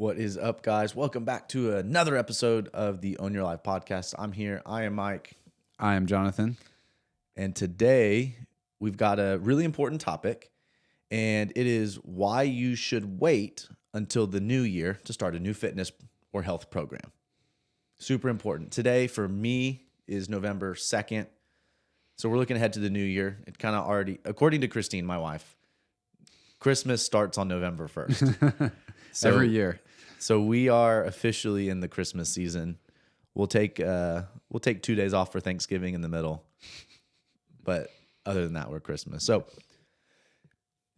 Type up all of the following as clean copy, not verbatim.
What is up, guys? Welcome back to another episode of the Own Your Life podcast. I'm here. I am Mike. I am Jonathan. And today we've got a really important topic, and it is why you should wait until the new year to start a new fitness or health program. Super important. Today for me is November 2nd. So we're looking ahead to the new year. It kind of already, according to Christine, my wife, Christmas starts on November 1st. Every year. So we are officially in the Christmas season. We'll take 2 days off for Thanksgiving in the middle, but other than that, we're Christmas. So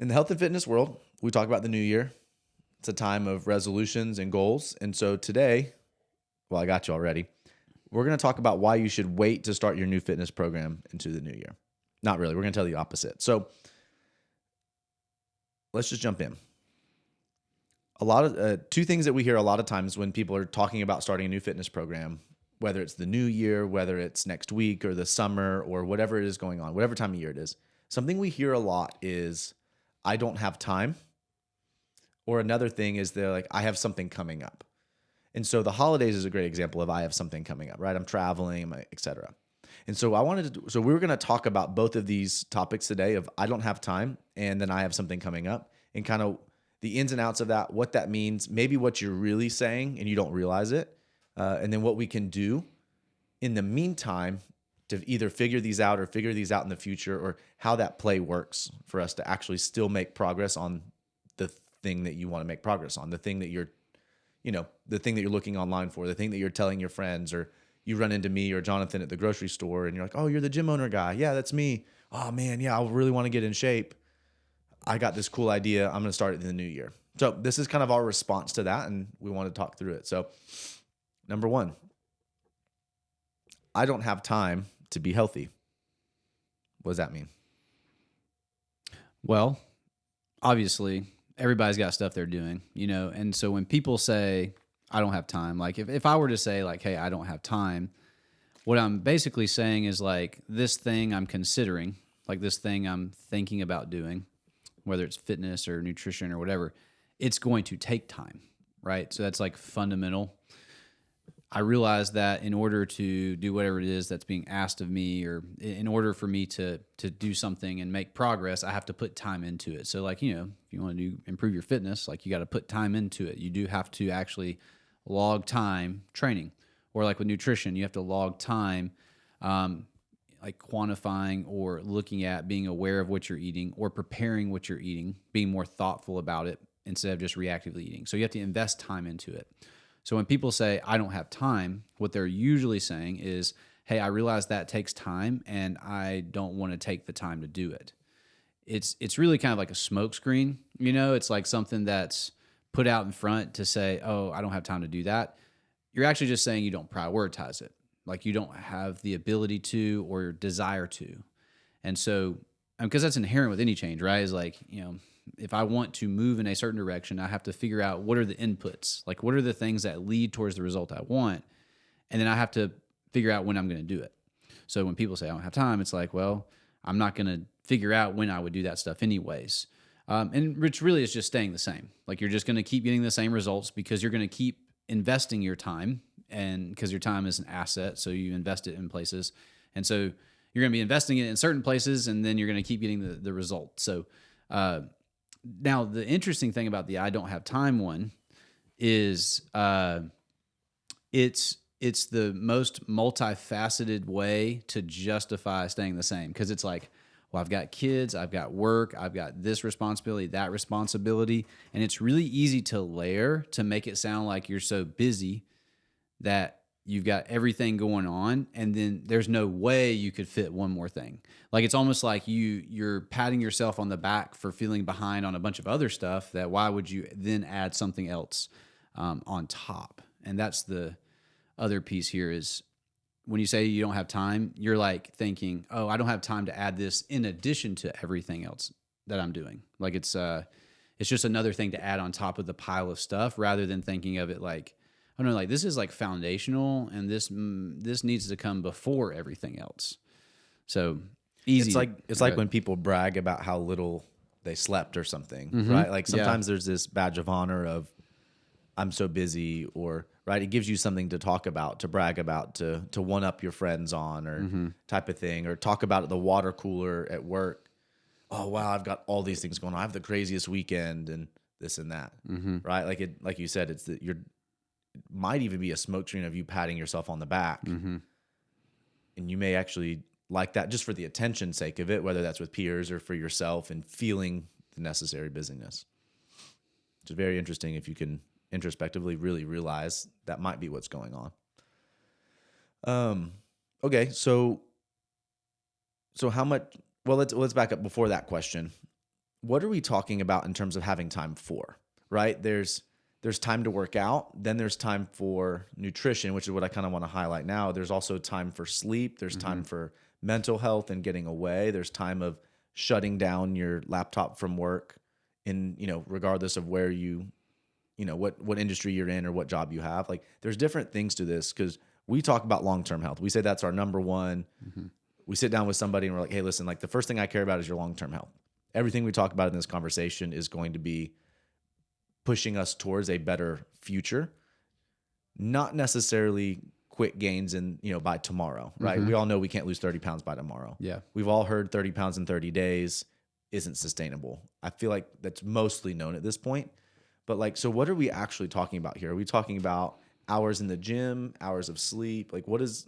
in the health and fitness world, we talk about the new year. It's a time of resolutions and goals. And so today, well, I got you already. We're going to talk about why you should wait to start your new fitness program into the new year. Not really. We're going to tell you the opposite. So let's just jump in. A lot of two things that we hear a lot of times when people are talking about starting a new fitness program, whether it's the new year, whether it's next week or the summer or whatever it is going on, whatever time of year it is, something we hear a lot is, I don't have time. Or another thing is they're like, I have something coming up. And so the holidays is a great example of I have something coming up, right? I'm traveling, et cetera. And so we were going to talk about both of these topics today of I don't have time and then I have something coming up and kind of the ins and outs of that, what that means, maybe what you're really saying and you don't realize it, and then what we can do in the meantime to either figure these out or figure these out in the future, or how that play works for us to actually still make progress on the thing that you want to make progress on, the thing that you're looking online for, the thing that you're telling your friends, or you run into me or Jonathan at the grocery store and you're like, oh, you're the gym owner guy. Yeah, that's me. Oh man, yeah, I really want to get in shape. I got this cool idea. I'm going to start it in the new year. So this is kind of our response to that, and we want to talk through it. So number one, I don't have time to be healthy. What does that mean? Well, obviously, everybody's got stuff they're doing, and so when people say, I don't have time, like if I were to say like, hey, I don't have time, what I'm basically saying is like this thing I'm considering, like this thing I'm thinking about doing, whether it's fitness or nutrition or whatever, it's going to take time, right? So that's like fundamental. I realize that in order to do whatever it is that's being asked of me, or in order for me to do something and make progress, I have to put time into it. So like, if you want to improve your fitness, like you got to put time into it. You do have to actually log time training, or like with nutrition, you have to log time, like quantifying or looking at being aware of what you're eating or preparing what you're eating, being more thoughtful about it instead of just reactively eating. So you have to invest time into it. So when people say, I don't have time, what they're usually saying is, hey, I realize that takes time and I don't want to take the time to do it. It's really kind of like a smoke screen, it's like something that's put out in front to say, oh, I don't have time to do that. You're actually just saying you don't prioritize it. Like you don't have the ability to or desire to. And so, because that's inherent with any change, right? Is like, if I want to move in a certain direction, I have to figure out what are the inputs, like what are the things that lead towards the result I want. And then I have to figure out when I'm going to do it. So when people say I don't have time, it's like, well, I'm not going to figure out when I would do that stuff anyways. And which really is just staying the same. Like you're just going to keep getting the same results because you're going to keep investing your time, and because your time is an asset, so you invest it in places. And so you're going to be investing it in certain places, and then you're going to keep getting the result. So now the interesting thing about the I don't have time one is it's the most multifaceted way to justify staying the same, because it's like, well, I've got kids, I've got work, I've got this responsibility, that responsibility, and it's really easy to layer to make it sound like you're so busy that you've got everything going on, and then there's no way you could fit one more thing. Like it's almost like you're patting yourself on the back for feeling behind on a bunch of other stuff, that why would you then add something else on top? And that's the other piece here is when you say you don't have time, you're like thinking, oh, I don't have time to add this in addition to everything else that I'm doing. Like it's just another thing to add on top of the pile of stuff, rather than thinking of it like, oh no, like this is like foundational, and this needs to come before everything else. So easy. It's like when people brag about how little they slept or something, right? Like sometimes there's this badge of honor of I'm so busy, or right, it gives you something to talk about, to brag about, to one up your friends on, or type of thing, or talk about the water cooler at work. Oh wow, I've got all these things going on. I have the craziest weekend and this and that. Right? Like you said, it's that might even be a smoke screen of you patting yourself on the back. And you may actually like that just for the attention sake of it, whether that's with peers or for yourself, and feeling the necessary busyness. Which is very interesting if you can introspectively really realize that might be what's going on. Okay, so how much? Well, let's back up before that question. What are we talking about in terms of having time for? Right? There's time to work out. Then there's time for nutrition, which is what I kind of want to highlight now. There's also time for sleep. There's time for mental health and getting away. There's time of shutting down your laptop from work, in regardless of where what industry you're in or what job you have. Like, there's different things to this, because we talk about long-term health. We say that's our number one. We sit down with somebody and we're like, hey, listen, like, the first thing I care about is your long-term health. Everything we talk about in this conversation is going to be pushing us towards a better future, not necessarily quick gains by tomorrow, right? We all know we can't lose 30 pounds by tomorrow. Yeah. We've all heard 30 pounds in 30 days isn't sustainable. I feel like that's mostly known at this point. But so what are we actually talking about here? Are we talking about hours in the gym, hours of sleep? Like, what is,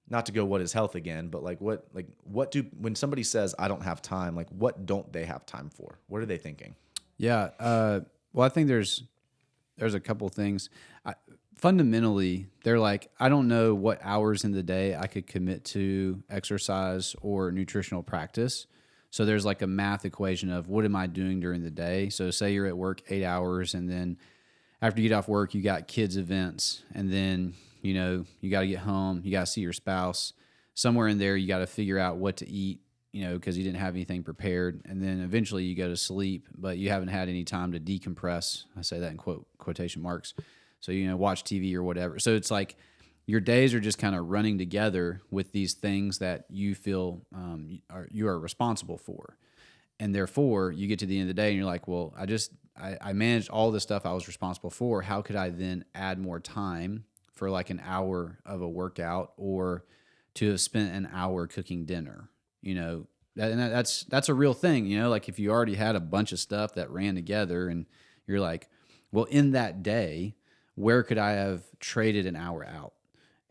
not to go what is health again, but when somebody says I don't have time, like, what don't they have time for? What are they thinking? Yeah. Well, I think there's a couple things. Fundamentally, they're like, I don't know what hours in the day I could commit to exercise or nutritional practice. So there's like a math equation of what am I doing during the day? So say you're at work 8 hours, and then after you get off work, you got kids events, and then, you got to get home, you got to see your spouse. Somewhere in there, you got to figure out what to eat, because you didn't have anything prepared. And then eventually you go to sleep, but you haven't had any time to decompress. I say that in quotation marks. So, watch TV or whatever. So it's like your days are just kind of running together with these things that you feel you are responsible for. And therefore, you get to the end of the day and you're like, well, I managed all the stuff I was responsible for. How could I then add more time for like an hour of a workout, or to have spent an hour cooking dinner? That's a real thing. Like, if you already had a bunch of stuff that ran together, and you're like, well, in that day, where could I have traded an hour out?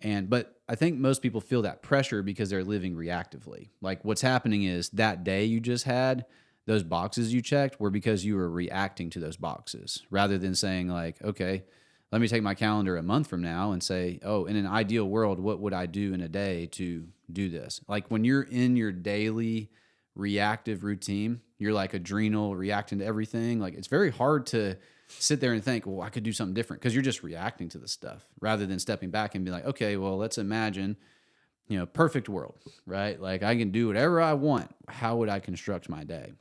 But I think most people feel that pressure because they're living reactively. Like, what's happening is that day you just had, those boxes you checked were because you were reacting to those boxes, rather than saying like, okay, let me take my calendar a month from now and say, oh, in an ideal world, what would I do in a day to do this? Like, when you're in your daily reactive routine, you're like adrenal reacting to everything. Like, it's very hard to sit there and think, well, I could do something different, because you're just reacting to the stuff, rather than stepping back and be like, okay, well, let's imagine, perfect world, right? Like, I can do whatever I want. How would I construct my day?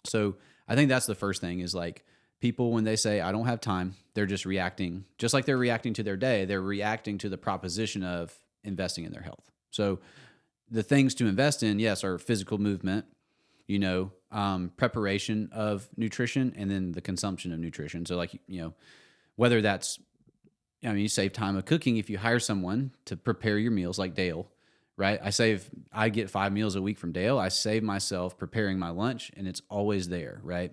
So I think that's the first thing, is like, people, when they say I don't have time, they're just reacting, just like they're reacting to their day. They're reacting to the proposition of investing in their health. So the things to invest in, yes, are physical movement, preparation of nutrition, and then the consumption of nutrition. So like, whether that's, you save time of cooking if you hire someone to prepare your meals, like Dale, right? I get 5 meals a week from Dale. I save myself preparing my lunch, and it's always there, right?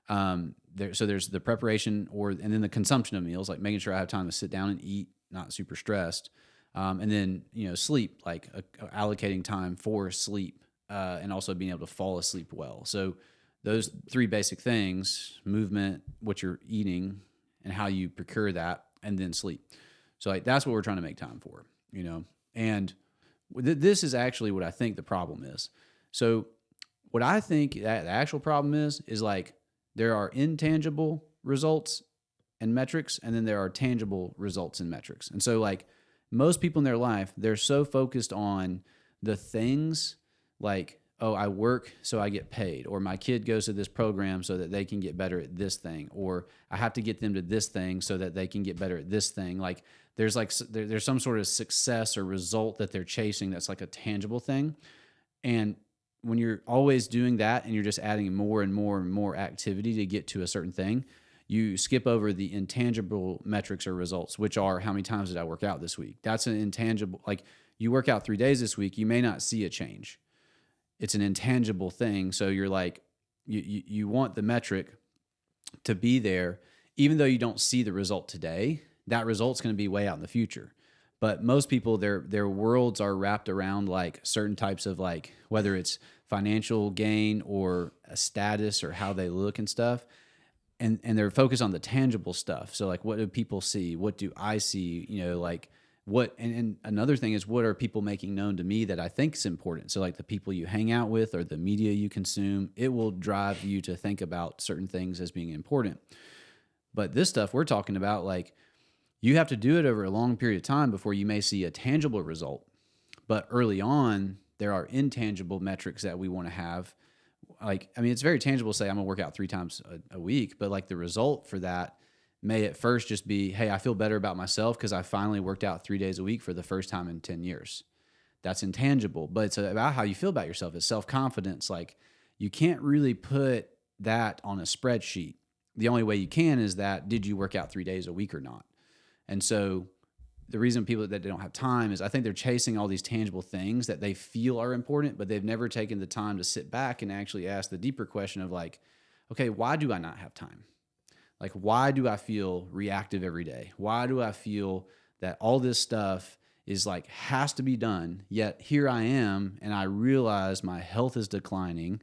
So there's the preparation, and then the consumption of meals, like making sure I have time to sit down and eat, not super stressed. And then, sleep, like allocating time for sleep, and also being able to fall asleep well. So those 3 basic things: movement, what you're eating, and how you procure that, and then sleep. So like, that's what we're trying to make time for, and this is actually what I think the problem is. So what I think that the actual problem is like, there are intangible results and metrics, and then there are tangible results and metrics. And so like, most people in their life, they're so focused on the things like, oh, I work so I get paid, or my kid goes to this program so that they can get better at this thing, or I have to get them to this thing so that they can get better at this thing. Like, there's some sort of success or result that they're chasing that's like a tangible thing. And when you're always doing that, and you're just adding more and more and more activity to get to a certain thing, you skip over the intangible metrics or results, which are how many times did I work out this week? That's an intangible, like you work out 3 days this week, you may not see a change. It's an intangible thing. So you're like, you want the metric to be there, even though you don't see the result today, that result's going to be way out in the future. But most people, their worlds are wrapped around like certain types of like, whether it's financial gain or a status or how they look and stuff. And they're focused on the tangible stuff. So like, what do people see? What do I see? You know, like what, and another thing is, what are people making known to me that I think is important? So like the people you hang out with or the media you consume, it will drive you to think about certain things as being important. But this stuff we're talking about, like you have to do it over a long period of time before you may see a tangible result. But early on, there are intangible metrics that we want to have. Like, I mean, it's very tangible to say I'm gonna work out 3 times a week, but like the result for that may at first just be, hey, I feel better about myself because I finally worked out 3 days a week for the first time in 10 years. That's intangible, but it's about how you feel about yourself. It's self-confidence. Like you can't really put that on a spreadsheet. The only way you can is that, did you work out 3 days a week or not? And so the reason people that they don't have time is I think they're chasing all these tangible things that they feel are important, but they've never taken the time to sit back and actually ask the deeper question of like, okay, why do I not have time? Like, why do I feel reactive every day? Why do I feel that all this stuff is like, has to be done, yet here I am, and I realize my health is declining,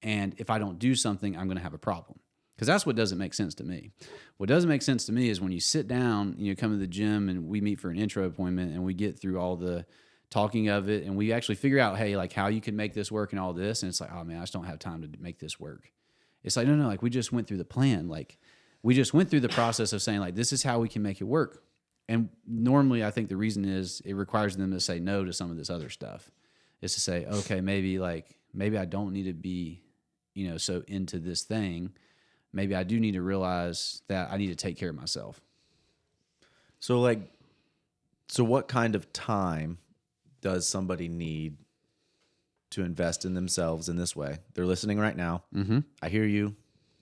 and if I don't do something, I'm going to have a problem. Because that's what doesn't make sense to me. What doesn't make sense to me is when you sit down, you know, come to the gym and we meet for an intro appointment and we get through all the talking of it and we actually figure out, hey, like how you can make this work and all this. And it's like, oh man, I just don't have time to make this work. It's like, no, like we just went through the plan. Like we just went through the process of saying like, this is how we can make it work. And normally I think the reason is it requires them to say no to some of this other stuff. Is to say, okay, maybe I don't need to be, you know, so into this thing. Maybe I do need to realize that I need to take care of myself. So what kind of time does somebody need to invest in themselves in this way? They're listening right now. Mm-hmm. I hear you.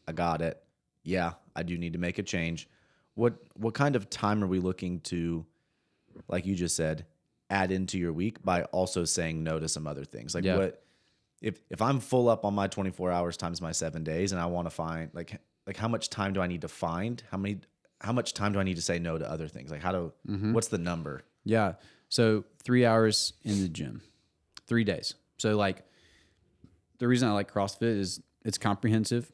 I got it. Yeah, I do need to make a change. What kind of time are we looking to, like you just said, add into your week by also saying no to some other things? Like what if I'm full up on my 24 hours times my 7 days and I want to find like how much time do I need to find? How much time do I need to say no to other things? Like what's the number? Yeah. So 3 hours in the gym, 3 days. So like the reason I like CrossFit is it's comprehensive.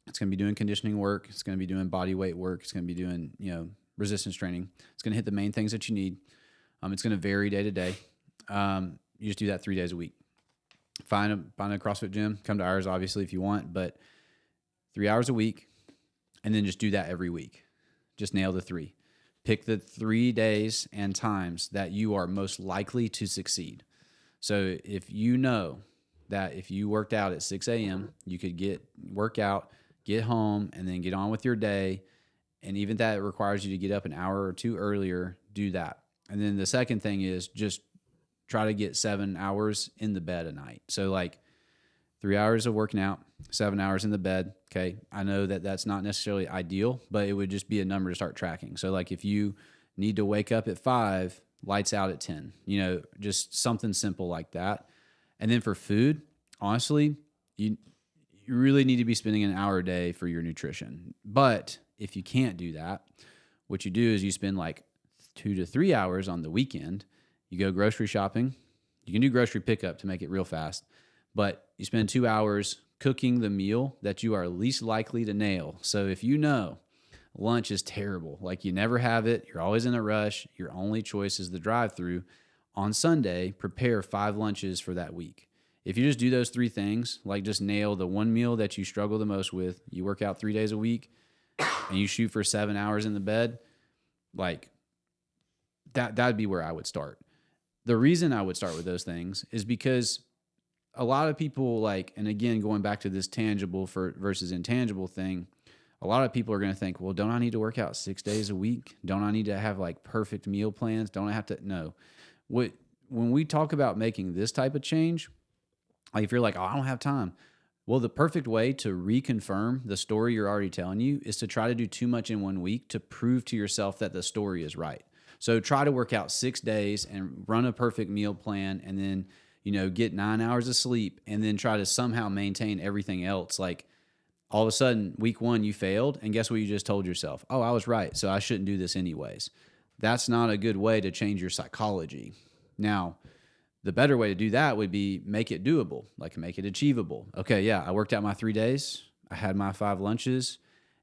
It's going to be doing conditioning work. It's going to be doing body weight work. It's going to be doing, you know, resistance training. It's going to hit the main things that you need. It's going to vary day to day. You just do that 3 days a week. Find a CrossFit gym. Come to ours, obviously, if you want, but 3 hours a week, and then just do that every week. Just nail the 3. Pick the 3 days and times that you are most likely to succeed. So if you know that if you worked out at 6 a.m., you could work out, get home, and then get on with your day, and even that requires you to get up an hour or 2 earlier, do that. And then the second thing is just try to get 7 hours in the bed a night. So like 3 hours of working out, 7 hours in the bed. Okay. I know that that's not necessarily ideal, but it would just be a number to start tracking. So like if you need to wake up at 5, lights out at 10, you know, just something simple like that. And then for food, honestly, you really need to be spending an hour a day for your nutrition. But if you can't do that, what you do is you spend like 2 to 3 hours on the weekend. You go grocery shopping. You can do grocery pickup to make it real fast, but you spend 2 hours cooking the meal that you are least likely to nail. So if you know lunch is terrible, like you never have it, you're always in a rush, your only choice is the drive-through, on Sunday, prepare 5 lunches for that week. If you just do those 3 things, like just nail the one meal that you struggle the most with, you work out 3 days a week, and you shoot for 7 hours in the bed, like that'd be where I would start. The reason I would start with those things is because a lot of people like, and again, going back to this tangible versus intangible thing, a lot of people are going to think, well, don't I need to work out 6 days a week? Don't I need to have like perfect meal plans? Don't I have to? No. When we talk about making this type of change, like if you're like, oh, I don't have time. Well, the perfect way to reconfirm the story you're already telling you is to try to do too much in 1 week to prove to yourself that the story is right. So try to work out 6 days and run a perfect meal plan, and then, get 9 hours of sleep, and then try to somehow maintain everything else. Like, all of a sudden, week 1, you failed, and guess what you just told yourself? Oh, I was right, so I shouldn't do this anyways. That's not a good way to change your psychology. Now, the better way to do that would be make it doable, like make it achievable. Okay, yeah, I worked out my 3 days, I had my 5 lunches,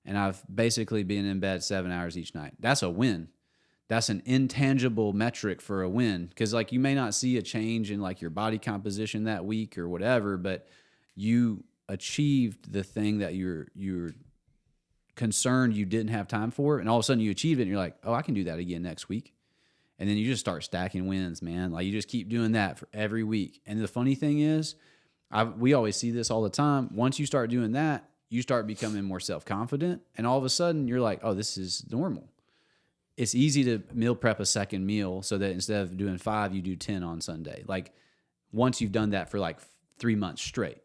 and I've basically been in bed 7 hours each night. That's a win. That's an intangible metric for a win, because like you may not see a change in like your body composition that week or whatever, but you achieved the thing that you're concerned you didn't have time for, and all of a sudden you achieved it, and you're like, oh, I can do that again next week. And then you just start stacking wins, man. Like you just keep doing that for every week. And the funny thing is, we always see this all the time. Once you start doing that, you start becoming more self-confident, and all of a sudden you're like, oh, this is normal. It's easy to meal prep a second meal so that instead of doing 5, you do 10 on Sunday. Like once you've done that for like 3 months straight,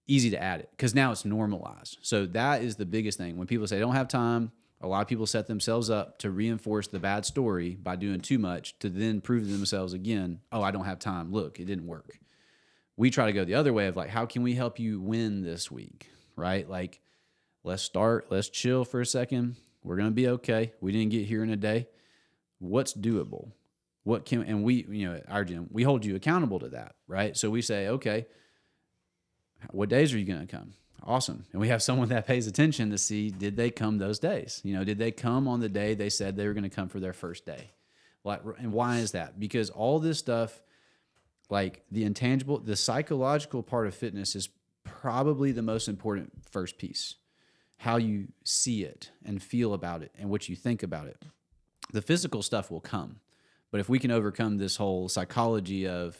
easy to add it because now it's normalized. So that is the biggest thing. When people say they don't have time, a lot of people set themselves up to reinforce the bad story by doing too much to then prove to themselves again, oh, I don't have time. Look, it didn't work. We try to go the other way of like, how can we help you win this week, right? Like, let's chill for a second. We're going to be okay. We didn't get here in a day. What's doable? And we, at our gym, we hold you accountable to that, right? So we say, okay, what days are you going to come? Awesome. And we have someone that pays attention to see, did they come those days? Did they come on the day they said they were going to come for their first day? And why is that? Because all this stuff, like the intangible, the psychological part of fitness is probably the most important first piece. How you see it and feel about it and what you think about it. The physical stuff will come. But if we can overcome this whole psychology of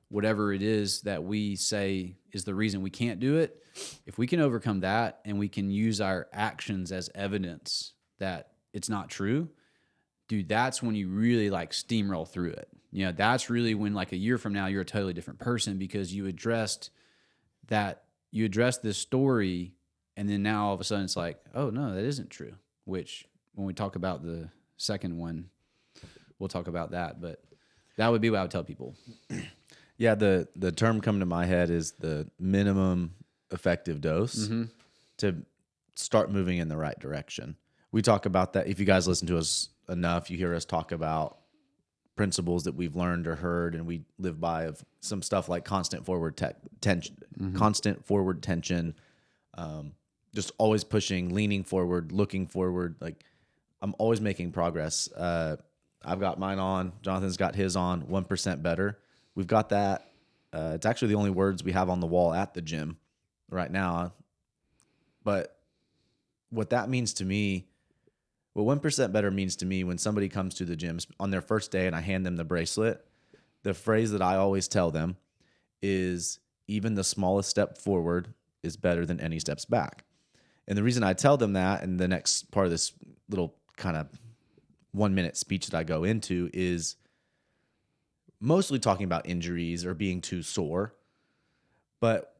whatever it is that we say is the reason we can't do it, if we can overcome that and we can use our actions as evidence that it's not true, dude, that's when you really like steamroll through it. That's really when like a year from now, you're a totally different person because you addressed this story. And then now all of a sudden it's like, oh, no, that isn't true, which when we talk about the second one, we'll talk about that. But that would be what I would tell people. Yeah, the term coming to my head is the minimum effective dose to start moving in the right direction. We talk about that. If you guys listen to us enough, you hear us talk about principles that we've learned or heard and we live by of some stuff like constant forward tension, just always pushing, leaning forward, looking forward. Like I'm always making progress. I've got mine on. Jonathan's got his on. 1% better. We've got that. It's actually the only words we have on the wall at the gym right now. But what that means to me, what 1% better means to me when somebody comes to the gym on their first day and I hand them the bracelet, the phrase that I always tell them is even the smallest step forward is better than any steps back. And the reason I tell them that, and the next part of this little kind of 1-minute speech that I go into is mostly talking about injuries or being too sore. But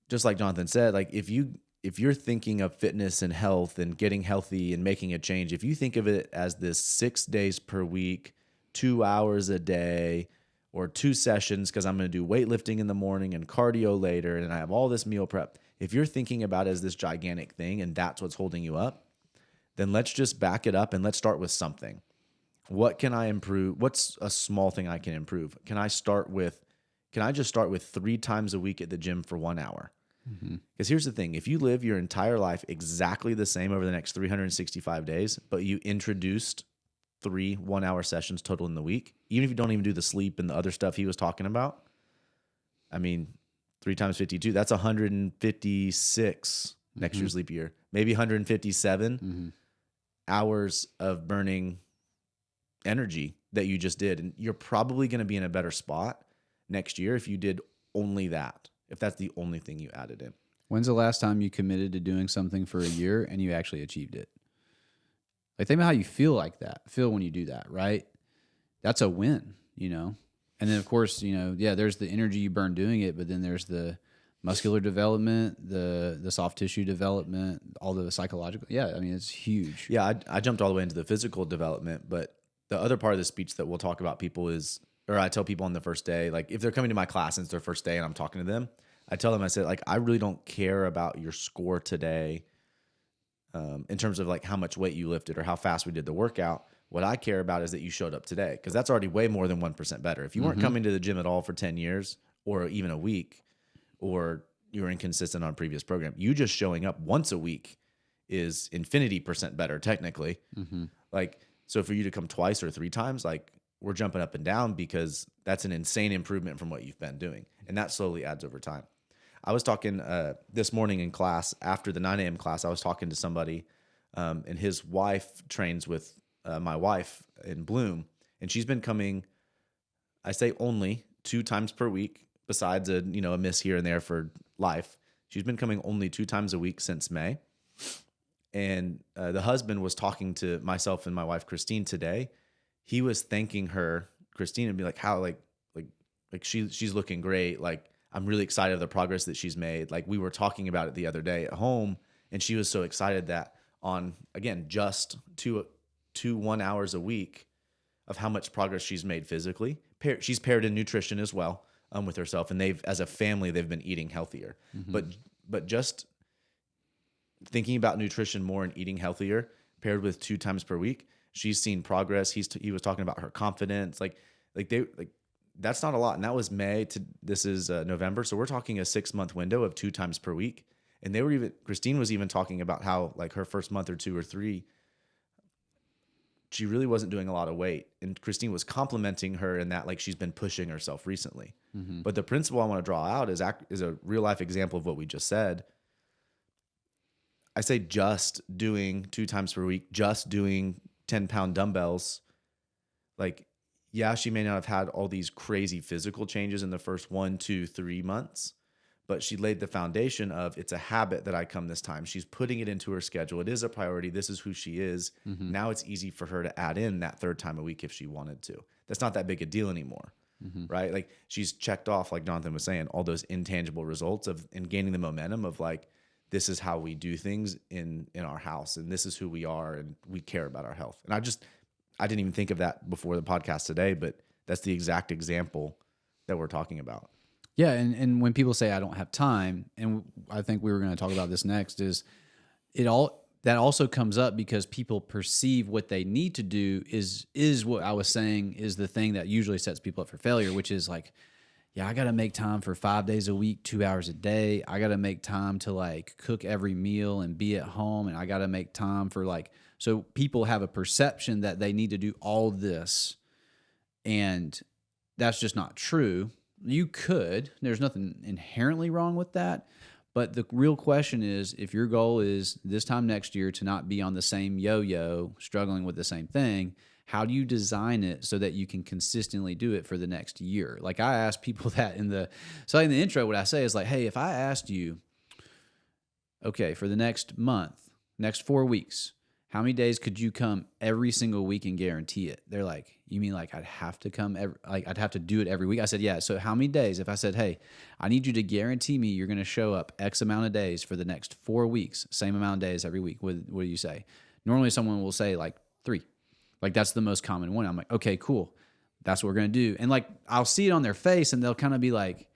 just like Jonathan said, like if you're thinking of fitness and health and getting healthy and making a change, if you think of it as this 6 days per week, 2 hours a day, or 2 sessions because I'm going to do weightlifting in the morning and cardio later, and I have all this meal prep. If you're thinking about it as this gigantic thing and that's what's holding you up, then let's just back it up and let's start with something. What can I improve? What's a small thing I can improve? Can I just start with 3 times a week at the gym for 1 hour? Because here's the thing. If you live your entire life exactly the same over the next 365 days, but you introduced 3 1-hour sessions total in the week, even if you don't even do the sleep and the other stuff he was talking about, I mean, 3 times 52, that's 156 next year's leap year, maybe 157 hours of burning energy that you just did. And you're probably going to be in a better spot next year if you did only that, if that's the only thing you added in. When's the last time you committed to doing something for a year and you actually achieved it? Like, think about how you feel when you do that, right? That's a win, And then, of course, there's the energy you burn doing it, but then there's the muscular development, the soft tissue development, all the psychological. Yeah, I mean, it's huge. Yeah, I jumped all the way into the physical development, but the other part of the speech that we'll talk about people is, or I tell people on the first day, like if they're coming to my class and it's their first day and I'm talking to them, I tell them, I said, like, I really don't care about your score today, in terms of like how much weight you lifted or how fast we did the workout. What I care about is that you showed up today, because that's already way more than 1% better. If you weren't coming to the gym at all for 10 years or even a week, or you were inconsistent on a previous program, you just showing up once a week is infinity% better technically. Like, so for you to come twice or 3 times, like, we're jumping up and down, because that's an insane improvement from what you've been doing. And that slowly adds over time. I was talking this morning in class, after the 9 a.m. class, I was talking to somebody, and his wife trains with my wife in Bloom, and she's been coming, I say only 2 times per week, besides a miss here and there for life. She's been coming only 2 times a week since May. And the husband was talking to myself and my wife Christine today. He was thanking her, Christine, and be like, how like she's looking great. Like, I'm really excited of the progress that she's made. Like, we were talking about it the other day at home, and she was so excited that on, again, just 1 hours a week of how much progress she's made physically. She's paired in nutrition as well, with herself, and as a family, they've been eating healthier. But just thinking about nutrition more and eating healthier, paired with 2 times per week, she's seen progress. He was talking about her confidence, that's not a lot, and that was May to this is November, so we're talking a 6-month window of 2 times per week. And Christine was even talking about how, like, her first month or 2 or 3, she really wasn't doing a lot of weight. And Christine was complimenting her in that, like, she's been pushing herself recently. But the principle I want to draw out is a real life example of what we just said. I say just doing 2 times per week, just doing 10-pound dumbbells. Like, yeah, she may not have had all these crazy physical changes in the first 1, 2, 3 months, but she laid the foundation of, it's a habit that I come this time. She's putting it into her schedule. It is a priority. This is who she is. Now it's easy for her to add in that 3rd time a week if she wanted to. That's not that big a deal anymore, right? Like, she's checked off, like Jonathan was saying, all those intangible results and gaining the momentum of, like, this is how we do things in our house, and this is who we are, and we care about our health. And I didn't even think of that before the podcast today, but that's the exact example that we're talking about. Yeah, and when people say I don't have time, and I think we were going to talk about this next, is that also comes up because people perceive what they need to do is what I was saying is the thing that usually sets people up for failure, which is like, yeah, I got to make time for 5 days a week, 2 hours a day. I got to make time to, like, cook every meal and be at home, and I got to make time for, like, so people have a perception that they need to do all this, and that's just not true. You could. There's nothing inherently wrong with that. But the real question is, if your goal is this time next year to not be on the same yo-yo, struggling with the same thing, how do you design it so that you can consistently do it for the next year? Like, I ask people that in the intro, what I say is like, hey, if I asked you, okay, for the next month, next 4 weeks, how many days could you come every single week and guarantee it? They're like, you mean like I'd have to come I'd have to do it every week? I said, yeah. So how many days? If I said, hey, I need you to guarantee me you're going to show up X amount of days for the next 4 weeks, same amount of days every week, what do you say? Normally someone will say like 3. Like, that's the most common one. I'm like, okay, cool. That's what we're going to do. And, like, I'll see it on their face and they'll kind of be like,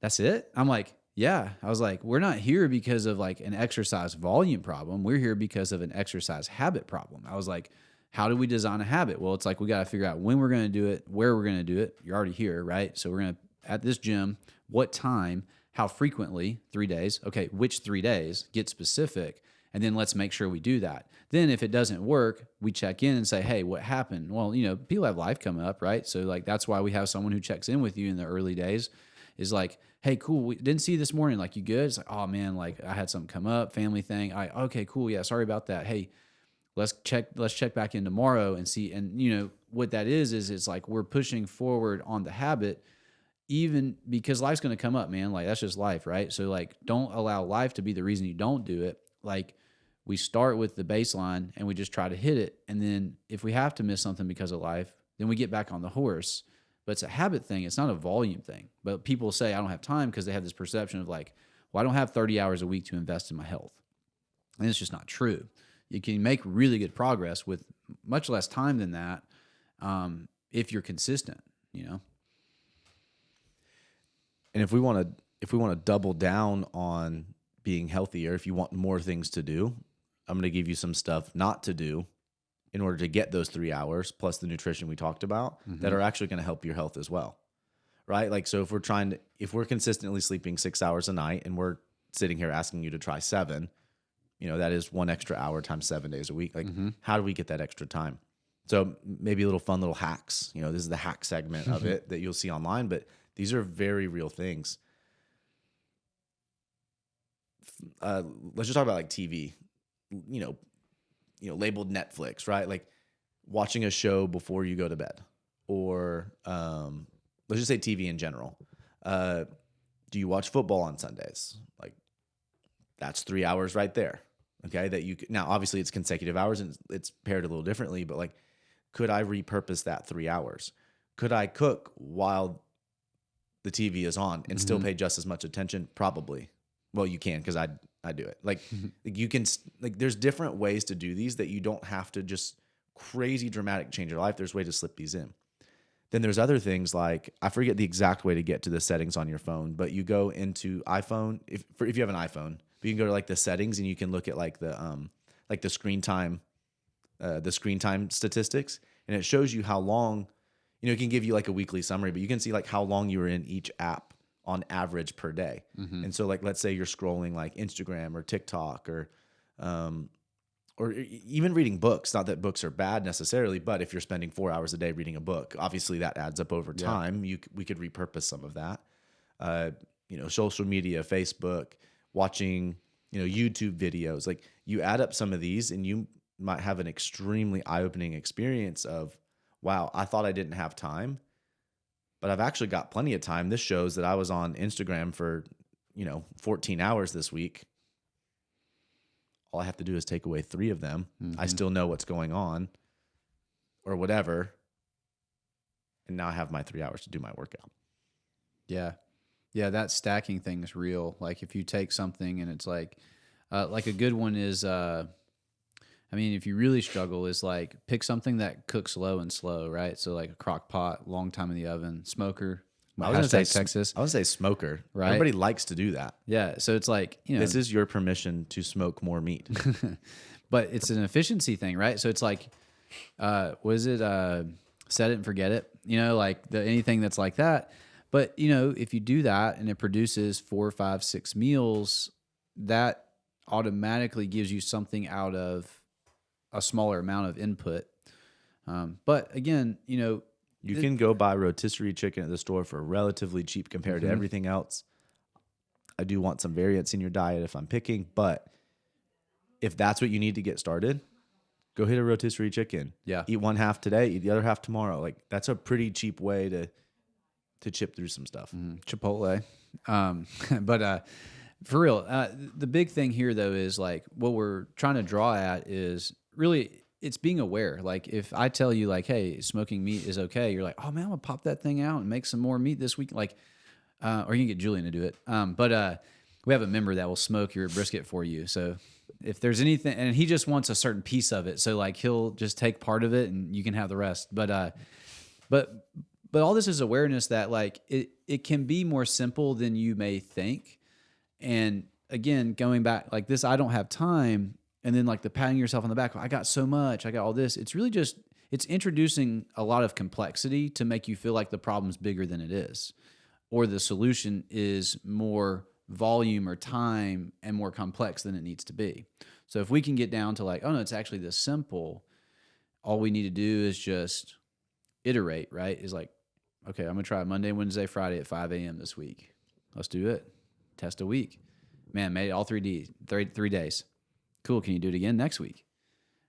that's it? I'm like, yeah. I was like, we're not here because of, like, an exercise volume problem. We're here because of an exercise habit problem. I was like, how do we design a habit? Well, it's like, we got to figure out when we're going to do it, where we're going to do it. You're already here, right? So we're going to, at this gym, what time, how frequently, 3 days. Okay, which 3 days? Get specific. And then let's make sure we do that. Then if it doesn't work, we check in and say, hey, what happened? Well, people have life come up, right? So, like, that's why we have someone who checks in with you in the early days, is like, hey, cool, we didn't see you this morning. Like, you good? It's like, oh, man, like, I had something come up, family thing. Okay, cool. Yeah, sorry about that. Hey, let's check back in tomorrow and see. And, what that is it's like we're pushing forward on the habit, even because life's going to come up, man. Like, that's just life, right? So, like, don't allow life to be the reason you don't do it. Like, we start with the baseline and we just try to hit it. And then if we have to miss something because of life, then we get back on the horse. but it's a habit thing. It's not a volume thing. But people say I don't have time because they have this perception of like, well, I don't have 30 hours a week to invest in my health. And it's just not true. You can make really good progress with much less time than that if you're consistent, you know? And if we want to double down on being healthier, if you want more things to do, I'm going to give you some stuff not to do in order to get those 3 hours plus the nutrition we talked about that are actually going to help your health as well. Right? Like, so if we're consistently sleeping 6 hours a night and we're sitting here asking you to try 7, that is 1 extra hour times 7 days a week. Like, how do we get that extra time? So maybe a little fun little hacks. This is the hack segment of it that you'll see online, but these are very real things. Let's just talk about like TV, labeled Netflix, right? Like watching a show before you go to bed, or let's just say TV in general. Do you watch football on Sundays? Like that's 3 hours right there. Okay. Now obviously it's consecutive hours and it's paired a little differently, but like, could I repurpose that 3 hours? Could I cook while the TV is on and still pay just as much attention? Probably. Well, you can, because I do it. Like you can, like there's different ways to do these that you don't have to just crazy dramatic change your life. There's ways to slip these in. Then there's other things like, I forget the exact way to get to the settings on your phone, but you go into iPhone, if you have an iPhone, but you can go to like the settings and you can look at like the screen time statistics, and it shows you how long, it can give you like a weekly summary, but you can see like how long you were in each app on average per day. And so like, let's say you're scrolling like Instagram or TikTok or even reading books. Not that books are bad necessarily, but if you're spending 4 hours a day reading a book, obviously that adds up over time. We could repurpose some of that. Social media, Facebook, watching, YouTube videos. Like you add up some of these and you might have an extremely eye-opening experience of, wow, I thought I didn't have time, but I've actually got plenty of time. This shows that I was on Instagram for, 14 hours this week. All I have to do is take away 3 of them. I still know what's going on or whatever. And now I have my 3 hours to do my workout. Yeah. Yeah, that stacking thing is real. Like if you take something and it's like a good one is, if you really struggle, is like pick something that cooks low and slow, right? So like a crock pot, long time in the oven, smoker. I was going to say Texas. I would say smoker. Right. Everybody likes to do that. Yeah. So it's like, this is your permission to smoke more meat. But it's an efficiency thing, right? So it's like, set it and forget it, anything that's like that. But, if you do that and it produces 4, 5, 6 meals, that automatically gives you something out of a smaller amount of input. But again, you can go buy rotisserie chicken at the store for relatively cheap compared to everything else. I do want some variance in your diet if I'm picking, but if that's what you need to get started, go hit a rotisserie chicken. Yeah. Eat one half today, eat the other half tomorrow. Like that's a pretty cheap way to chip through some stuff. Chipotle. But for real, the big thing here though is like what we're trying to draw at is really it's being aware. Like if I tell you like, hey, smoking meat is okay, you're like, oh man, I'm gonna pop that thing out and make some more meat this week. Like, or you can get Julian to do it. But we have a member that will smoke your brisket for you. So if there's anything, and he just wants a certain piece of it, so like he'll just take part of it and you can have the rest. But all this is awareness that like it can be more simple than you may think. And again, going back like this, I don't have time. And then like the patting yourself on the back, I got so much, I got all this. It's really just, it's introducing a lot of complexity to make you feel like the problem's bigger than it is. Or the solution is more volume or time and more complex than it needs to be. So if we can get down to like, oh no, it's actually this simple, all we need to do is just iterate, right? Is like, okay, I'm gonna try Monday, Wednesday, Friday at 5 a.m. this week. Let's do it. Test a week. Man, made it all 3 days. Cool. Can you do it again next week?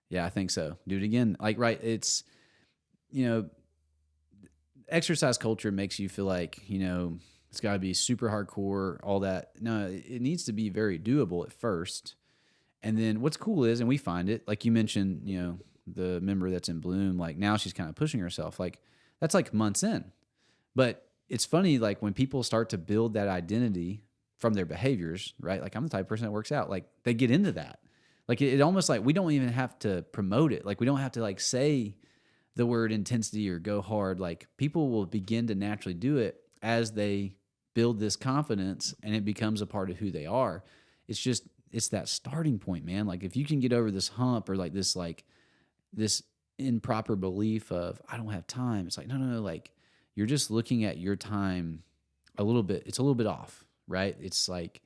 Yeah, I think so. Do it again. Like, right. It's, exercise culture makes you feel like, it's got to be super hardcore, all that. No, it needs to be very doable at first. And then what's cool is, and we find it, like you mentioned, the member that's in Bloom, like now she's kind of pushing herself. Like that's like months in. But it's funny, like when people start to build that identity from their behaviors, right? Like I'm the type of person that works out. Like they get into that. Like it almost like we don't even have to promote it. Like we don't have to like say the word intensity or go hard. Like people will begin to naturally do it as they build this confidence and it becomes a part of who they are. It's that starting point, man. Like if you can get over this hump or like this improper belief of I don't have time. It's like, no, like you're just looking at your time it's a little bit off, right? It's like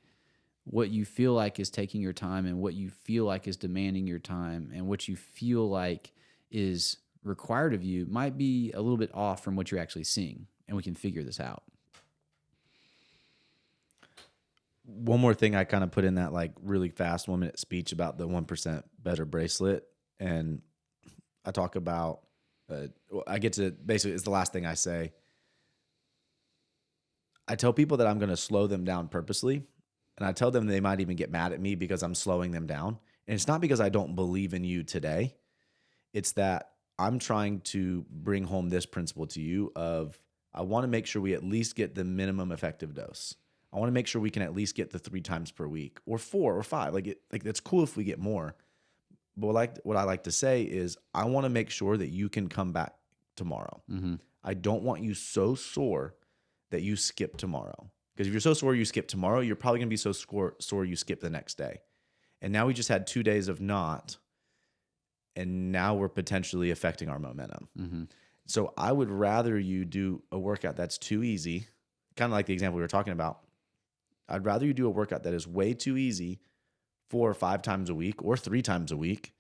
what you feel like is taking your time and what you feel like is demanding your time and what you feel like is required of you might be a little bit off from what you're actually seeing. And we can figure this out. One more thing I kind of put in that like really fast 1 minute speech about the 1% better bracelet. And I talk about, I get to basically, it's the last thing I say. I tell people that I'm going to slow them down purposely. And I tell them they might even get mad at me because I'm slowing them down. And it's not because I don't believe in you today. It's that I'm trying to bring home this principle to you of I want to make sure we at least get the minimum effective dose. I want to make sure we can at least get the 3 times per week or 4 or 5. Like it's cool if we get more. But what I like to say is I want to make sure that you can come back tomorrow. Mm-hmm. I don't want you so sore that you skip tomorrow. Because if you're so sore you skip tomorrow, you're probably going to be so sore you skip the next day. And now we just had 2 days of not, and now we're potentially affecting our momentum. Mm-hmm. So I would rather you do a workout that's too easy, kind of like the example we were talking about. I'd rather you do a workout that is way too easy 4 or 5 times a week or 3 times a week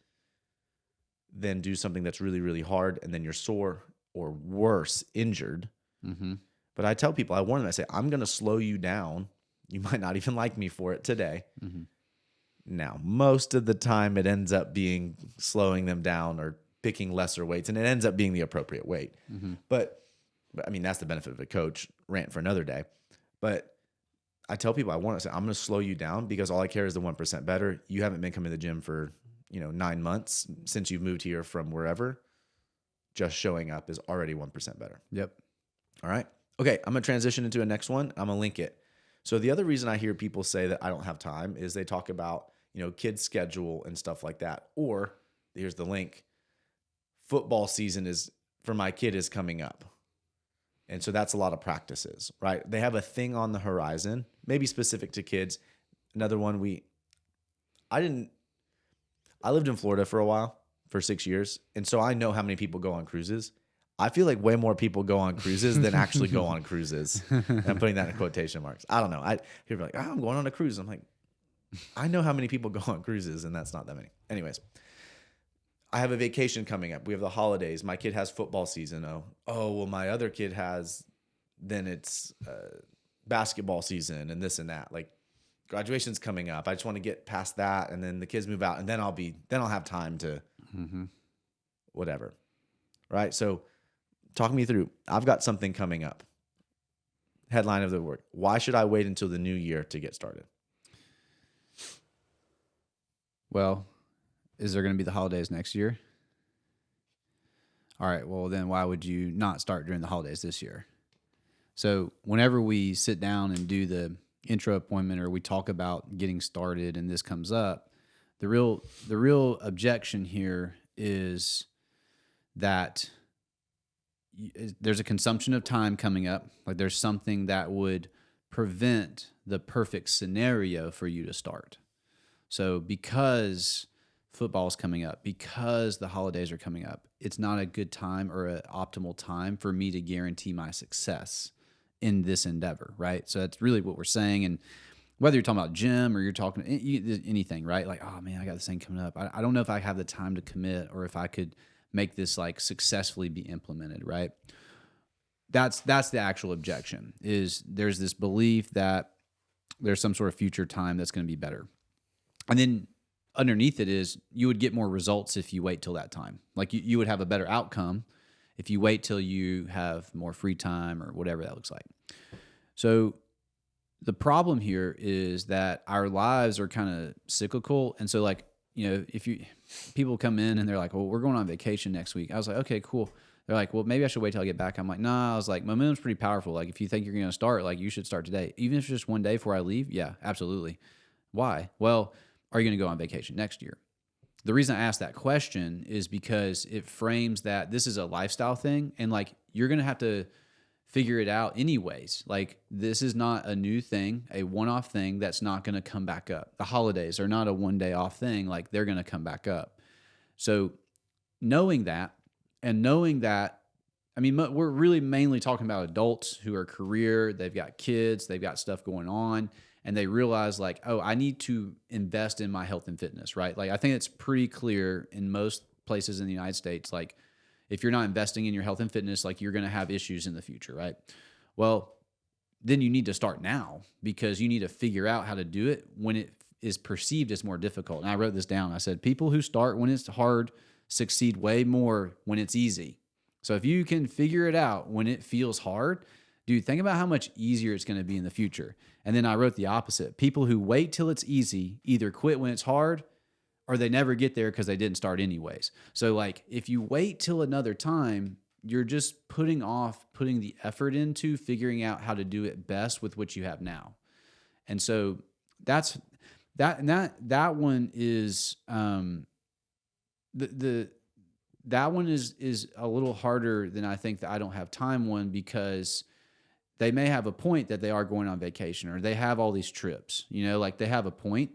than do something that's really, really hard and then you're sore or worse, injured. Mm-hmm. But I tell people, I warn them, I say, I'm going to slow you down. You might not even like me for it today. Mm-hmm. Now, most of the time it ends up being slowing them down or picking lesser weights, and it ends up being the appropriate weight. Mm-hmm. But I mean, that's the benefit of a coach. Rant for another day. But I tell people, I'm going to slow you down because all I care is the 1% better. You haven't been coming to the gym for 9 months since you've moved here from wherever. Just showing up is already 1% better. Yep. All right. Okay, I'm going to transition into a next one. I'm going to link it. So the other reason I hear people say that I don't have time is they talk about, kids' schedule and stuff like that. Or here's the link. Football season for my kid is coming up. And so that's a lot of practices, right? They have a thing on the horizon, maybe specific to kids. Another one I lived in Florida for a while, for 6 years. And so I know how many people go on cruises. I feel like way more people go on cruises than actually go on cruises. And I'm putting that in quotation marks. I don't know. People are like, I'm going on a cruise. I'm like, I know how many people go on cruises, and that's not that many. Anyways, I have a vacation coming up. We have the holidays. My kid has football season. Well, my other kid then it's basketball season and this and that. Like graduation's coming up. I just want to get past that, and then the kids move out, and then I'll have time to whatever. Right? So talk me through. I've got something coming up. Headline of the work. Why should I wait until the new year to get started? Well, is there going to be the holidays next year? All right. Well, then why would you not start during the holidays this year? So whenever we sit down and do the intro appointment or we talk about getting started and this comes up, the real objection here is that there's a consumption of time coming up. Like there's something that would prevent the perfect scenario for you to start. So because football's coming up, because the holidays are coming up, it's not a good time or an optimal time for me to guarantee my success in this endeavor, right? So that's really what we're saying. And whether you're talking about gym or you're talking anything, right? Like, oh man, I got this thing coming up. I don't know if I have the time to commit or if I could make this like successfully be implemented, right? That's the actual objection. Is there's this belief that there's some sort of future time that's going to be better. And then underneath it is you would get more results if you wait till that time. Like you would have a better outcome if you wait till you have more free time or whatever that looks like. So the problem here is that our lives are kind of cyclical. And so like, if people come in and they're like, well, we're going on vacation next week. I was like, okay, cool. They're like, well, maybe I should wait till I get back. I'm like, nah. I was like, momentum's pretty powerful. Like, if you think you're going to start, like, you should start today. Even if it's just one day before I leave. Yeah, absolutely. Why? Well, are you going to go on vacation next year? The reason I asked that question is because it frames that this is a lifestyle thing, and like you're going to have to figure it out anyways. Like, this is not a new thing, a one-off thing that's not going to come back up. The holidays are not a one-day off thing. Like, they're going to come back up. So knowing that, and knowing that, I mean, we're really mainly talking about adults who are career, they've got kids, they've got stuff going on, and they realize like, oh, I need to invest in my health and fitness, right? Like, I think it's pretty clear in most places in the United States, like, if you're not investing in your health and fitness, like, you're going to have issues in the future, right? Well, then you need to start now, because you need to figure out how to do it when it is perceived as more difficult. And I wrote this down. I said, people who start when it's hard succeed way more when it's easy. So if you can figure it out when it feels hard, dude, think about how much easier it's going to be in the future. And then I wrote the opposite. People who wait till it's easy either quit when it's hard, or they never get there because they didn't start anyways. So like, if you wait till another time, you're just putting the effort into figuring out how to do it best with what you have now. And so that one is that one is a little harder than I think the I don't have time one, because they may have a point that they are going on vacation, or they have all these trips, like they have a point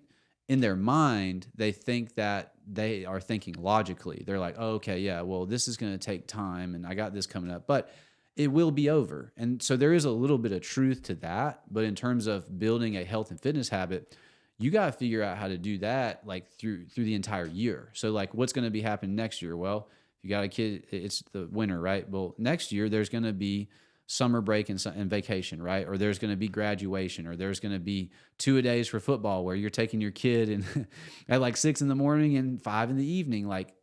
in their mind. They think that they are thinking logically. They're like, oh, okay, yeah, well, this is going to take time and I got this coming up, but it will be over. And so there is a little bit of truth to that. But in terms of building a health and fitness habit, you got to figure out how to do that like through the entire year. So like, what's going to be happening next year? Well, if you got a kid, it's the winter, right? Well, next year there's going to be summer break and vacation, right? Or there's going to be graduation, or there's going to be 2-a-days for football where you're taking your kid and at like 6 a.m. and 5 p.m. Like,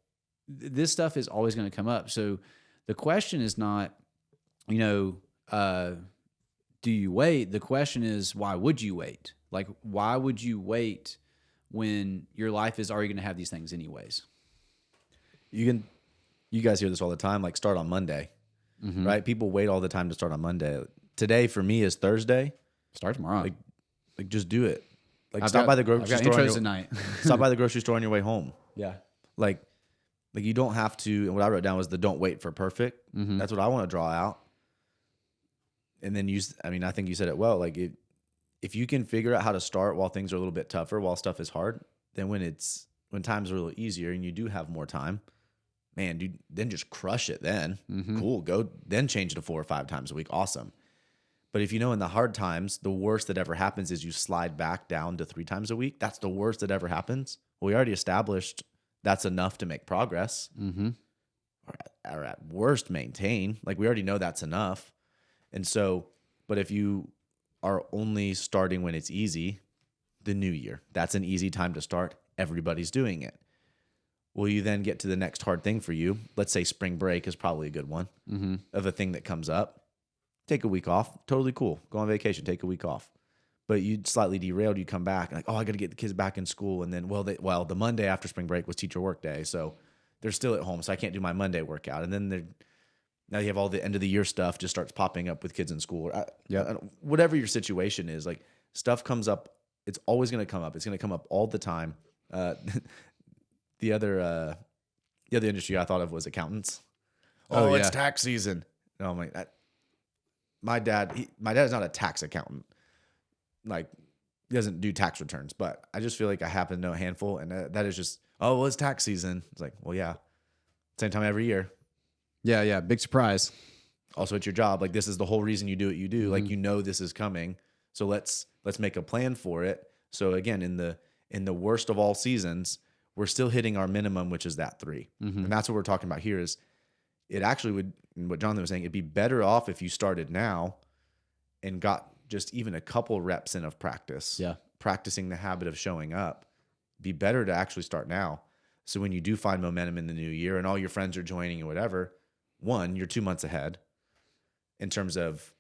this stuff is always going to come up. So the question is not, do you wait? The question is, why would you wait? Like, why would you wait when your life is already going to have these things anyways? You guys hear this all the time, like, start on Monday, right? People wait all the time to start on Monday. Today for me is Thursday. Start tomorrow. Like just do it. Like, Stop by the grocery store. Tonight. Stop by the grocery store on your way home. Yeah. Like you don't have to. And what I wrote down was the don't wait for perfect. That's what I want to draw out. And then I think you said it well. Like, if you can figure out how to start while things are a little bit tougher, while stuff is hard, then when times are a little easier and you do have more time, man, dude, then just crush it then. Cool. Go then change it to 4 or 5 times a week. Awesome. But if in the hard times, the worst that ever happens is you slide back down to 3 times a week. That's the worst that ever happens. Well, we already established that's enough to make progress. Or at worst, maintain. Like, we already know that's enough. And so, but if you are only starting when it's easy, the new year, that's an easy time to start. Everybody's doing it. Will you then get to the next hard thing for you? Let's say spring break is probably a good one of a thing that comes up. Take a week off. Totally cool. Go on vacation. Take a week off. But you slightly derailed. You come back like, oh, I got to get the kids back in school. And then, the Monday after spring break was teacher work day. So they're still at home. So I can't do my Monday workout. And then now you have all the end of the year stuff just starts popping up with kids in school. Whatever your situation is, like, stuff comes up. It's always going to come up. It's going to come up all the time. The other industry I thought of was accountants. It's tax season. No, I'm like, my dad is not a tax accountant. Like, he doesn't do tax returns, but I just feel like I happen to know a handful, and that is just, it's tax season. It's like, well, yeah, same time every year. Yeah, big surprise. Also, it's your job. Like, this is the whole reason you do what you do. Like, this is coming, so let's make a plan for it. So again, in the worst of all seasons, we're still hitting our minimum, which is that 3. And that's what we're talking about here. Is it actually would, what Jonathan was saying, it'd be better off if you started now and got just even a couple reps in of practice. Yeah. Practicing the habit of showing up. Be better to actually start now. So when you do find momentum in the new year and all your friends are joining and whatever, one, you're 2 months ahead in terms of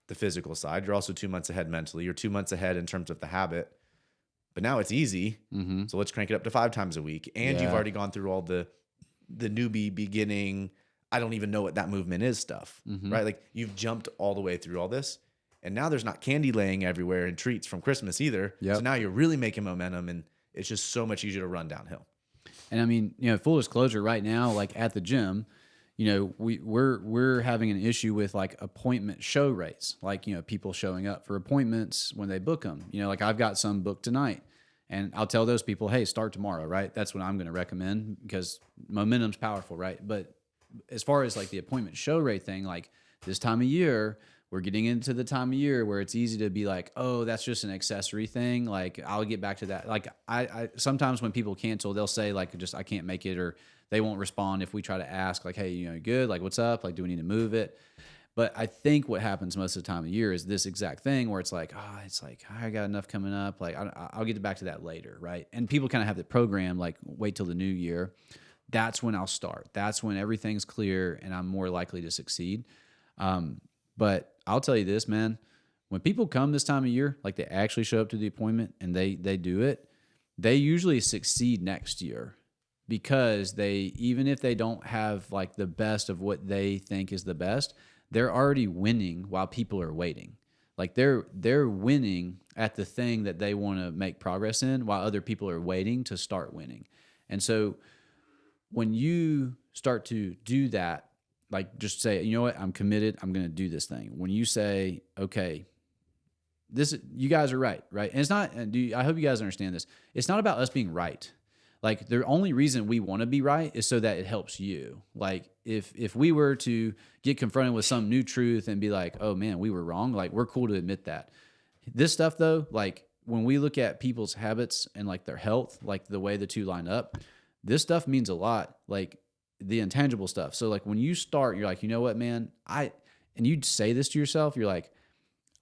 the physical side. You're also 2 months ahead mentally. You're 2 months ahead in terms of the habit. But now it's easy. So let's crank it up to 5 times a week. And you've already gone through all the newbie beginning. I don't even know what that movement is stuff, right? Like you've jumped all the way through all this, and now there's not candy laying everywhere and treats from Christmas either. Yep. So now you're really making momentum, and it's just so much easier to run downhill. And I mean, full disclosure, right now, like at the gym, we're having an issue with like appointment show rates, like, people showing up for appointments when they book them. Like I've got some booked tonight, and I'll tell those people, hey, start tomorrow, right? That's what I'm going to recommend because momentum's powerful, right? But as far as like the appointment show rate thing, like this time of year, we're getting into the time of year where it's easy to be like, oh, that's just an accessory thing. Like I'll get back to that. Like I sometimes when people cancel, they'll say like, just, I can't make it, or they won't respond if we try to ask like, hey, you good? Like, what's up? Like, do we need to move it? But I think what happens most of the time of year is this exact thing where it's like, I got enough coming up. Like I'll get back to that later. Right. And people kind of have the program, like wait till the new year. That's when I'll start. That's when everything's clear and I'm more likely to succeed. But I'll tell you this, man, when people come this time of year, like they actually show up to the appointment and they do it, they usually succeed next year because even if they don't have like the best of what they think is the best, they're already winning while people are waiting. Like they're winning at the thing that they want to make progress in while other people are waiting to start winning. And so when you start to do that, like just say, you know what, I'm committed, I'm going to do this thing. When you say, okay, you guys are right? And it's not, I hope you guys understand this. It's not about us being right. Like the only reason we want to be right is so that it helps you. Like if we were to get confronted with some new truth and be like, oh man, we were wrong. Like we're cool to admit that. This stuff though, like when we look at people's habits and like their health, like the way the two line up, this stuff means a lot, like the intangible stuff. So like when you start, you're like, you know what, man, and you say this to yourself, you're like,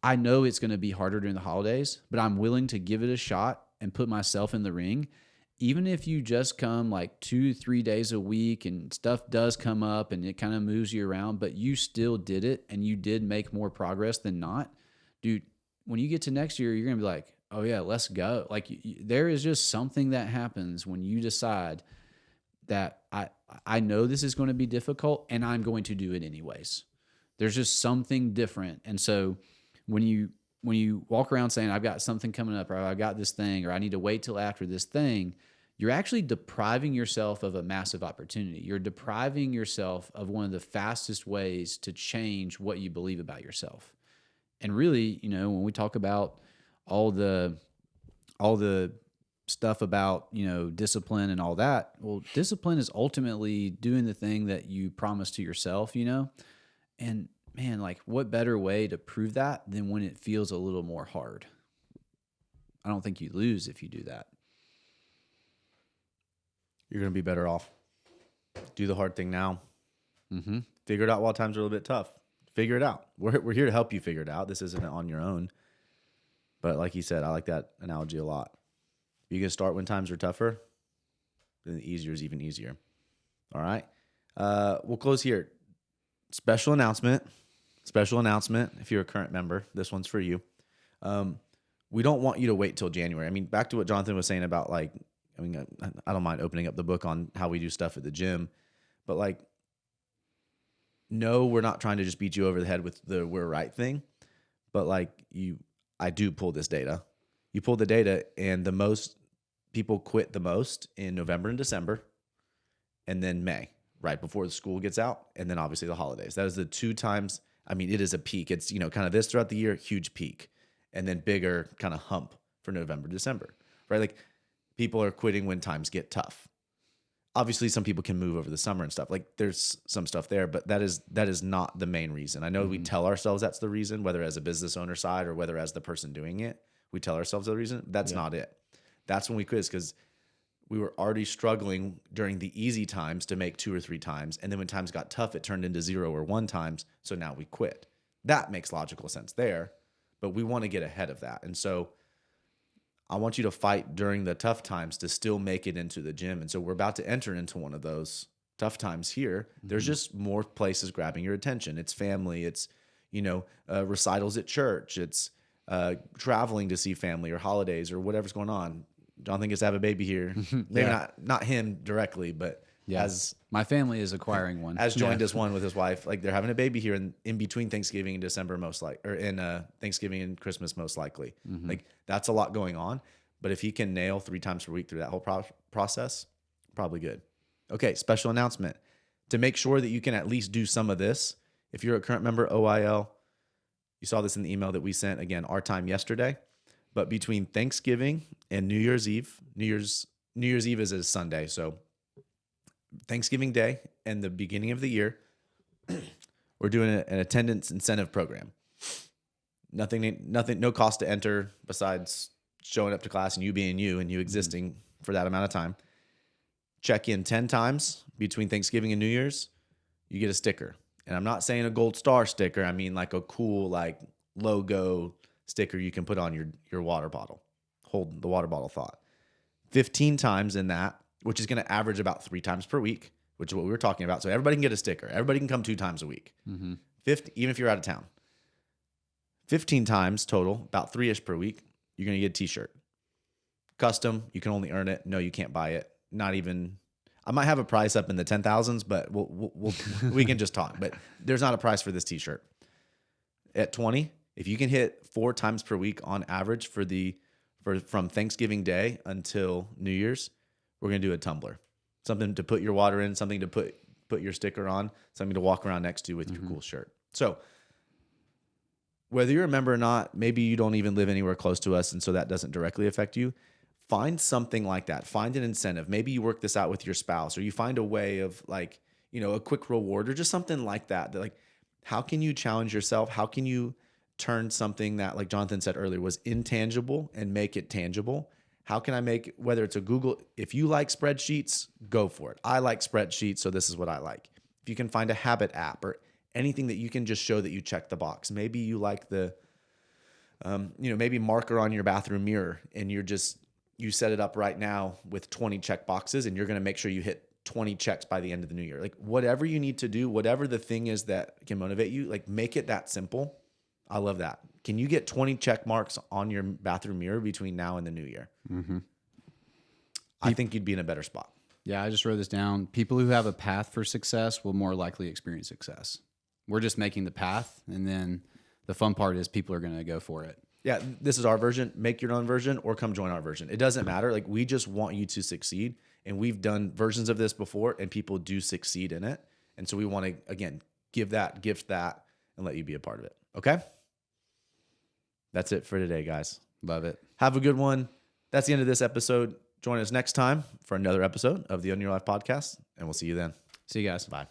I know it's going to be harder during the holidays, but I'm willing to give it a shot and put myself in the ring. Even if you just come like 2-3 days a week and stuff does come up and it kind of moves you around, but you still did it and you did make more progress than not, dude, when you get to next year, you're going to be like, oh yeah, let's go. Like there is just something that happens when you decide that I know this is going to be difficult and I'm going to do it anyways. There's just something different. And so when you walk around saying I've got something coming up or I've got this thing or I need to wait till after this thing, you're actually depriving yourself of a massive opportunity. You're depriving yourself of one of the fastest ways to change what you believe about yourself. And really, when we talk about all the stuff about, discipline and all that, well, discipline is ultimately doing the thing that you promise to yourself, and man, like what better way to prove that than when it feels a little more hard? I don't think you lose if you do that. You're going to be better off. Do the hard thing now. Mm-hmm. Figure it out while times are a little bit tough. Figure it out. We're here to help you figure it out. This isn't on your own. But like you said, I like that analogy a lot. You can start when times are tougher, then the easier is even easier. All right. We'll close here. Special announcement. If you're a current member, this one's for you. We don't want you to wait till January. I mean, back to what Jonathan was saying about I don't mind opening up the book on how we do stuff at the gym, but like, no, we're not trying to just beat you over the head with the we're right thing, but like I do pull this data. You pull the data, and the most people quit the most in November and December, and then May, right before the school gets out, and then obviously the holidays. That is the 2 times. I mean, it is a peak. It's, kind of this throughout the year, huge peak, and then bigger kind of hump for November, December, right? Like people are quitting when times get tough. Obviously, some people can move over the summer and stuff. Like there's some stuff there, but that is not the main reason. I know we tell ourselves that's the reason, whether as a business owner side or whether as the person doing it, we tell ourselves the reason. That's not it. That's when we quit, because we were already struggling during the easy times to make 2 or 3 times. And then when times got tough, it turned into 0 or 1 times. So now we quit. That makes logical sense there, but we want to get ahead of that. And so I want you to fight during the tough times to still make it into the gym. And so we're about to enter into one of those tough times here. There's just more places grabbing your attention. It's family. It's, recitals at church. It's traveling to see family or holidays or whatever's going on. Jonathan gets to have a baby here. Maybe not him directly, but has My family is acquiring one. has joined us one with his wife. Like they're having a baby here in between Thanksgiving and December, or in Thanksgiving and Christmas, most likely. Like that's a lot going on. But if he can nail 3 times per week through that whole process, probably good. Okay, special announcement. To make sure that you can at least do some of this, if you're a current member OIL, you saw this in the email that we sent, again, our time yesterday. But between Thanksgiving and New Year's Eve, New Year's Eve is a Sunday, so Thanksgiving Day and the beginning of the year, we're doing an attendance incentive program. Nothing, no cost to enter besides showing up to class and you being you and you existing for that amount of time. Check in 10 times between Thanksgiving and New Year's, you get a sticker. And I'm not saying a gold star sticker. I mean like a cool like logo sticker you can put on your water bottle. Hold the water bottle thought. 15 times in that, which is going to average about 3 times per week, which is what we were talking about. So everybody can get a sticker. Everybody can come 2 times a week. 50, even if you're out of town. 15 times total, about 3-ish per week, you're going to get a t-shirt. Custom, you can only earn it. No, you can't buy it. Not even, I might have a price up in the 10,000s, but we can just talk. But there's not a price for this t-shirt. At 20, if you can hit 4 times per week on average from Thanksgiving Day until New Year's, we're going to do a tumbler. Something to put your water in, something to put your sticker on, something to walk around next to with your cool shirt. So whether you're a member or not, maybe you don't even live anywhere close to us, and so that doesn't directly affect you. Find something like that. Find an incentive. Maybe you work this out with your spouse, or you find a way of like, a quick reward or just something like that. Like, how can you challenge yourself? How can you turn something that, like Jonathan said earlier, was intangible and make it tangible? How can I make, whether it's a Google, if you like spreadsheets, go for it. I like spreadsheets, so this is what I like. If you can find a habit app or anything that you can just show that you check the box. Maybe you like the, maybe marker on your bathroom mirror, and you set it up right now with 20 check boxes, and you're going to make sure you hit 20 checks by the end of the new year. Like whatever you need to do, whatever the thing is that can motivate you, like make it that simple. I love that. Can you get 20 check marks on your bathroom mirror between now and the new year? I think you'd be in a better spot. Yeah, I just wrote this down. People who have a path for success will more likely experience success. We're just making the path, and then the fun part is people are going to go for it. Yeah, this is our version. Make your own version or come join our version. It doesn't matter. Like, we just want you to succeed, and we've done versions of this before, and people do succeed in it. And so we want to, again, gift that, and let you be a part of it. Okay? That's it for today, guys. Love it. Have a good one. That's the end of this episode. Join us next time for another episode of the Own Your Life podcast, and we'll see you then. See you guys. Bye.